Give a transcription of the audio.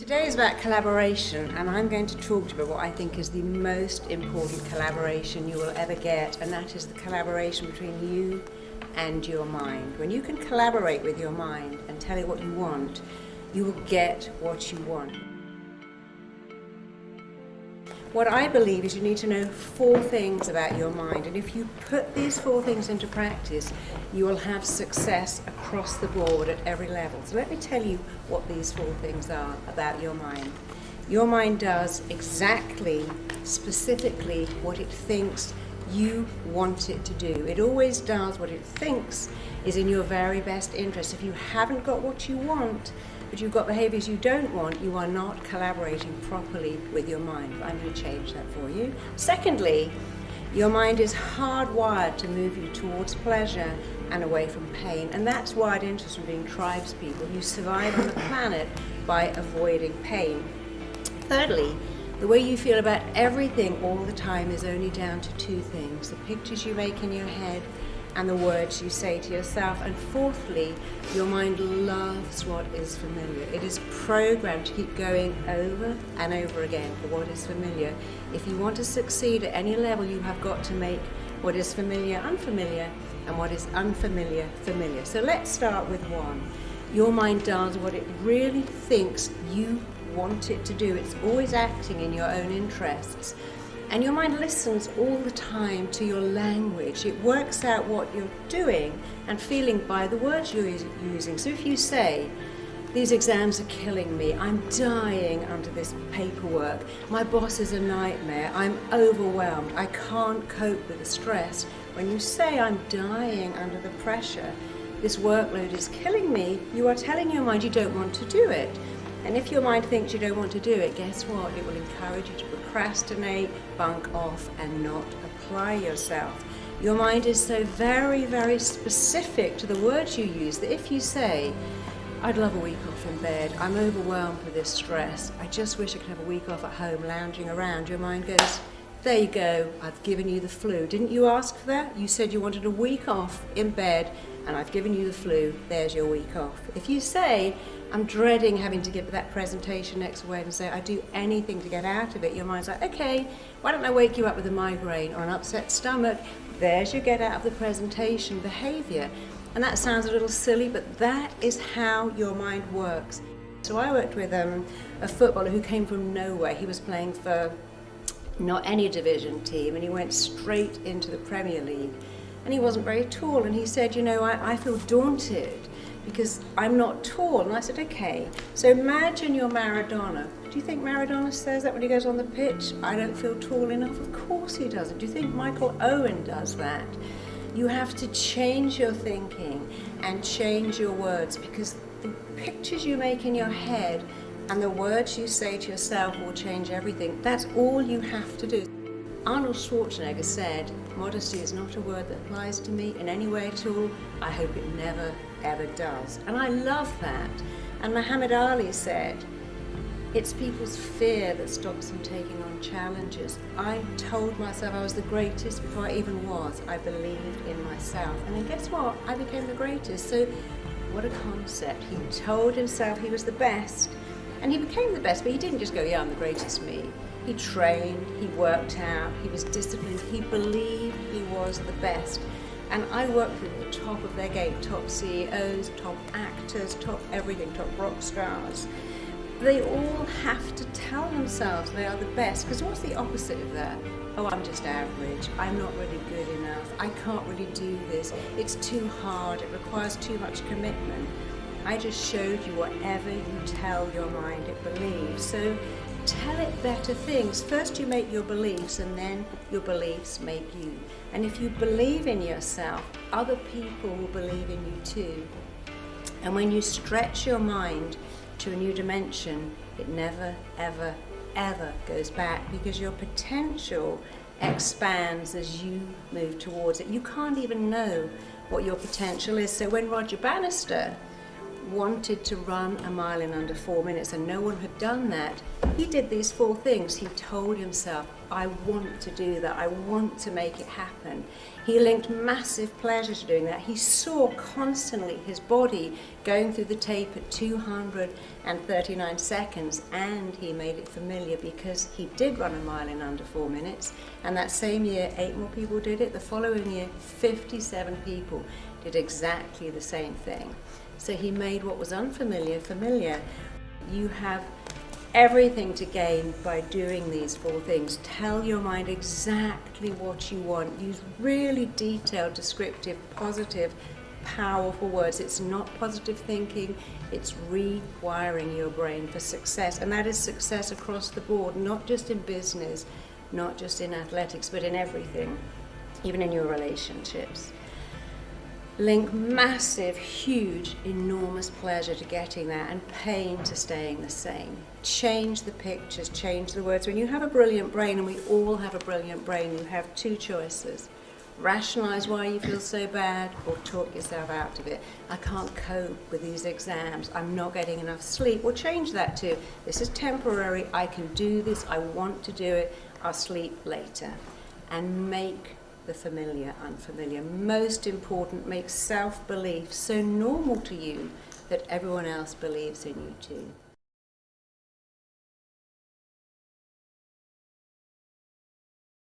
Today is about collaboration, and I'm going to talk to you about what I think is the most important collaboration you will ever get, and that is the collaboration between you and your mind. When you can collaborate with your mind and tell it what you want, you will get what you want. What I believe is you need to know 4 things about your mind, and if you put these 4 things into practice, you will have success across the board at every level. So let me tell you what these 4 things are about your mind. Your mind does exactly, specifically, what it thinks you want it to do. It always does what it thinks is in your very best interest. If you haven't got what you want, but you've got behaviours you don't want, you are not collaborating properly with your mind. I'm going to change that for you. Secondly, your mind is hardwired to move you towards pleasure and away from pain, and that's wired into us from being tribes people. You survive on the planet by avoiding pain. Thirdly, the way you feel about everything all the time is only down to 2 things: the pictures you make in your head and the words you say to yourself. And fourthly, your mind loves what is familiar. It is programmed to keep going over and over again for what is familiar. If you want to succeed at any level, you have got to make what is familiar unfamiliar and what is unfamiliar familiar. So let's start with 1. Your mind does what it really thinks you want it to do. It's always acting in your own interests. And your mind listens all the time to your language. It works out what you're doing and feeling by the words you're using. So if you say, "These exams are killing me, I'm dying under this paperwork, my boss is a nightmare, I'm overwhelmed, I can't cope with the stress." When you say, "I'm dying under the pressure, this workload is killing me," you are telling your mind you don't want to do it. And if your mind thinks you don't want to do it, guess what? It will encourage you to procrastinate, bunk off, and not apply yourself. Your mind is so very, very specific to the words you use that if you say, "I'd love a week off in bed, I'm overwhelmed with this stress, I just wish I could have a week off at home lounging around," your mind goes, "There you go, I've given you the flu. Didn't you ask for that? You said you wanted a week off in bed, and I've given you the flu. There's your week off." If you say, "I'm dreading having to give that presentation next Wednesday, I'd do anything to get out of it," your mind's like, "Okay, why don't I wake you up with a migraine or an upset stomach?" There's your get out of the presentation behaviour. And that sounds a little silly, but that is how your mind works. So I worked with a footballer who came from nowhere. He was playing for not any division team, and he went straight into the Premier League. And he wasn't very tall, and he said, I feel daunted because I'm not tall. And I said, okay, so imagine you're Maradona. Do you think Maradona says that when he goes on the pitch? "I don't feel tall enough." Of course he doesn't. Do you think Michael Owen does that? You have to change your thinking and change your words, because the pictures you make in your head and the words you say to yourself will change everything. That's all you have to do. Arnold Schwarzenegger said, "Modesty is not a word that applies to me in any way at all. I hope it never, ever does." And I love that. And Muhammad Ali said, "It's people's fear that stops them taking on challenges." I told myself I was the greatest before I even was. I believed in myself. And then guess what? I became the greatest. So what a concept. He told himself he was the best, and he became the best, but he didn't just go, "Yeah, I'm the greatest me." He trained, he worked out, he was disciplined, he believed he was the best. And I worked with the top of their game, top CEOs, top actors, top everything, top rock stars. They all have to tell themselves they are the best, because what's the opposite of that? "Oh, I'm just average, I'm not really good enough, I can't really do this, it's too hard, it requires too much commitment." I just showed you whatever you tell your mind it believes. So tell it better things. First you make your beliefs, and then your beliefs make you. And if you believe in yourself, other people will believe in you too. And when you stretch your mind to a new dimension, it never, ever, ever goes back, because your potential expands as you move towards it. You can't even know what your potential is. So when Roger Bannister wanted to run a mile in under 4 minutes and no one had done that, he did these 4 things. He told himself, I want to do that, I want to make it happen. He linked massive pleasure to doing that. He saw constantly his body going through the tape at 239 seconds, and he made it familiar because he did run a mile in under 4 minutes, and that same year 8 more people did it. The following year 57 people did exactly the same thing. So he made what was unfamiliar familiar. You have everything to gain by doing these 4 things. Tell your mind exactly what you want. Use really detailed, descriptive, positive, powerful words. It's not positive thinking, it's rewiring your brain for success. And that is success across the board, not just in business, not just in athletics, but in everything, even in your relationships. Link massive, huge, enormous pleasure to getting there and pain to staying the same. Change the pictures, change the words. When you have a brilliant brain, and we all have a brilliant brain, you have 2 choices. Rationalize why you feel so bad, or talk yourself out of it. I can't cope with these exams, I'm not getting enough sleep. Well, change that to, this is temporary, I can do this, I want to do it, I'll sleep later. And make the familiar unfamiliar. Most important, make self-belief so normal to you that everyone else believes in you too.